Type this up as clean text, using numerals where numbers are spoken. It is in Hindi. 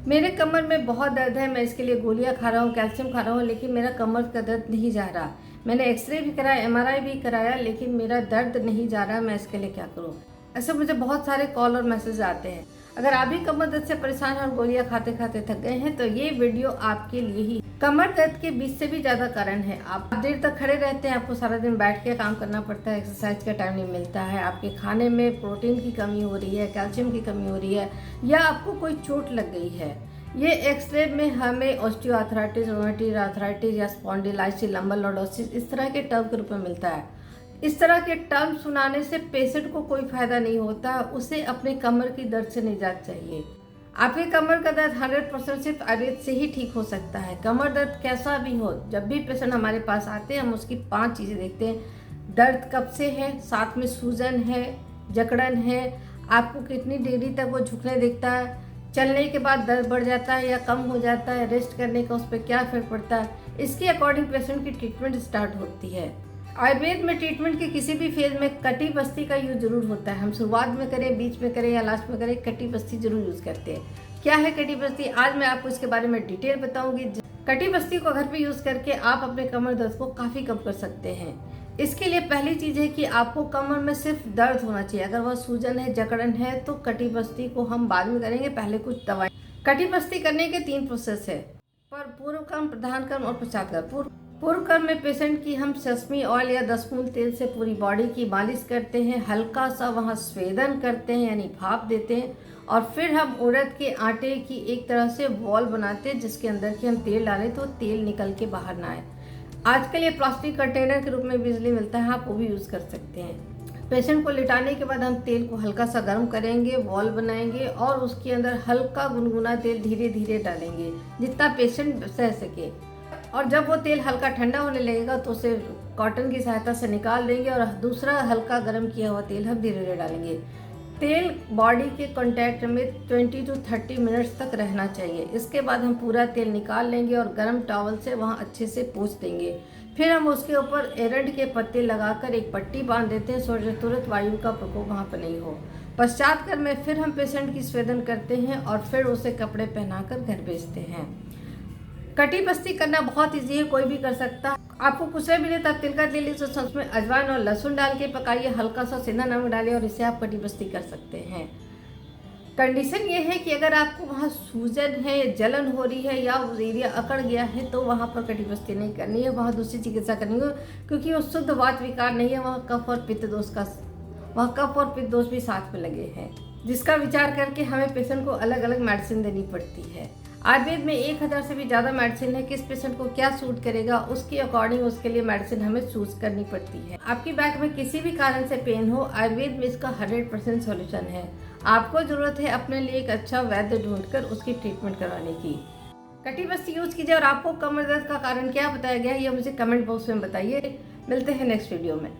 मेरे कमर में बहुत दर्द है, मैं इसके लिए गोलियां खा रहा हूँ, कैल्शियम खा रहा हूँ, लेकिन मेरा कमर का दर्द नहीं जा रहा। मैंने एक्सरे भी कराया, एमआरआई भी कराया, लेकिन मेरा दर्द नहीं जा रहा। मैं इसके लिए क्या करूँ? ऐसे मुझे बहुत सारे कॉल और मैसेज आते हैं। अगर आप भी कमर दर्द से परेशान और गोलियां खाते खाते थक गए हैं तो ये वीडियो आपके लिए ही। कमर दर्द के 20 से भी ज़्यादा कारण है। आप देर तक खड़े रहते हैं, आपको सारा दिन बैठ के काम करना पड़ता है, एक्सरसाइज का टाइम नहीं मिलता है, आपके खाने में प्रोटीन की कमी हो रही है, कैल्शियम की कमी हो रही है, या आपको कोई चोट लग गई है। ये एक्सरे में हमें ऑस्टियोआर्थराइटिस, रोमेटॉइड आर्थराइटिस या स्पॉन्डिलाइटिस, लंबर लॉर्डोसिस इस तरह के टर्म के रूप में मिलता है। इस तरह के टर्म सुनाने से पेशेंट को कोई फायदा नहीं होता, उसे अपने कमर की दर्द से निजात चाहिए। आपके कमर का दर्द 100% सिर्फ आयुर्वेद से ही ठीक हो सकता है। कमर दर्द कैसा भी हो, जब भी पेशेंट हमारे पास आते हैं हम उसकी 5 चीज़ें देखते हैं। दर्द कब से है, साथ में सूजन है, जकड़न है, आपको कितनी डिग्री तक वो झुकने दिखता है, चलने के बाद दर्द बढ़ जाता है या कम हो जाता है, रेस्ट करने का उस पर क्या इफेक्ट पड़ता है। इसके अकॉर्डिंग पेशेंट की ट्रीटमेंट स्टार्ट होती है। आयुर्वेद में ट्रीटमेंट के किसी भी फेज में कटी बस्ती का यूज जरूर होता है। हम शुरुआत में करें, बीच में करें या लास्ट में करें, कटी बस्ती जरूर यूज करते हैं। क्या है कटी बस्ती? आज मैं आपको इसके बारे में डिटेल बताऊंगी। कटी बस्ती को घर पे यूज करके आप अपने कमर दर्द को काफी कम कर सकते हैं। इसके लिए पहली चीज है कि आपको कमर में सिर्फ दर्द होना चाहिए। अगर वह सूजन है, जकड़न है तो कटी बस्ती को हम बाद में करेंगे, पहले कुछ दवाई। कटी बस्ती करने के 3 प्रोसेस है, पर पूर्व कर्म, प्रधान कर्म और पश्चात कर्म। पूर्व कर्म में पेशेंट की हम सेसमी ऑयल या 10 मूल तेल से पूरी बॉडी की मालिश करते हैं, हल्का सा वहाँ स्वेदन करते हैं यानी भाप देते हैं, और फिर हम उड़द के आटे की एक तरह से बॉल बनाते हैं जिसके अंदर की हम तेल डालें तो तेल निकल के बाहर ना आए। आजकल ये प्लास्टिक कंटेनर के रूप में बिजली मिलता है, आप वो भी यूज़ कर सकते हैं। पेशेंट को लिटाने के बाद हम तेल को हल्का सा गर्म करेंगे, बॉल बनाएंगे और उसके अंदर हल्का गुनगुना तेल धीरे धीरे डालेंगे जितना पेशेंट सह सके। और जब वो तेल हल्का ठंडा होने लगेगा तो उसे कॉटन की सहायता से निकाल देंगे और दूसरा हल्का गर्म किया हुआ तेल हम धीरे धीरे डालेंगे। तेल बॉडी के कांटेक्ट में 20 to 30 मिनट्स तक रहना चाहिए। इसके बाद हम पूरा तेल निकाल लेंगे और गर्म टॉवल से वहाँ अच्छे से पोंछ देंगे। फिर हम उसके ऊपर एरंड के पत्ते लगाकर एक पट्टी बांध देते हैं सो तुरंत वायु का प्रकोप वहाँ पर नहीं हो। पश्चात कर्म में फिर हम पेशेंट की स्वेदन करते हैं और फिर उसे कपड़े पहनाकर घर भेजते हैं। कटी बस्ती करना बहुत इजी है, कोई भी कर सकता है। आपको कुछ नहीं मिले तब तिल का तेल लीजिए, उसमें अजवाइन और लहसुन डाल के पकाइए, हल्का सा सेंधा नमक डालिए और इसे आप कटी बस्ती कर सकते हैं। कंडीशन ये है कि अगर आपको वहाँ सूजन है, जलन हो रही है या उस एरिया अकड़ गया है तो वहाँ पर कटी बस्ती नहीं करनी है, वहाँ दूसरी चिकित्सा करनी है, क्योंकि वो शुद्ध वात विकार नहीं है, वहाँ कफ और पित्त दोष भी साथ में लगे हैं, जिसका विचार करके हमें पेशेंट को अलग अलग मेडिसिन देनी पड़ती है। आयुर्वेद में 1000 से भी ज़्यादा मेडिसिन है, किस पेशेंट को क्या सूट करेगा उसके अकॉर्डिंग उसके लिए मेडिसिन हमें चूज करनी पड़ती है। आपकी बैक में किसी भी कारण से पेन हो, आयुर्वेद में इसका 100% सॉल्यूशन है। आपको जरूरत है अपने लिए एक अच्छा वैद्य ढूंढकर उसकी ट्रीटमेंट करवाने की। कटी बस्ती यूज कीजिए। और आपको कमर दर्द का कारण क्या बताया गया है ये मुझे कमेंट बॉक्स में बताइए। मिलते हैं नेक्स्ट वीडियो में।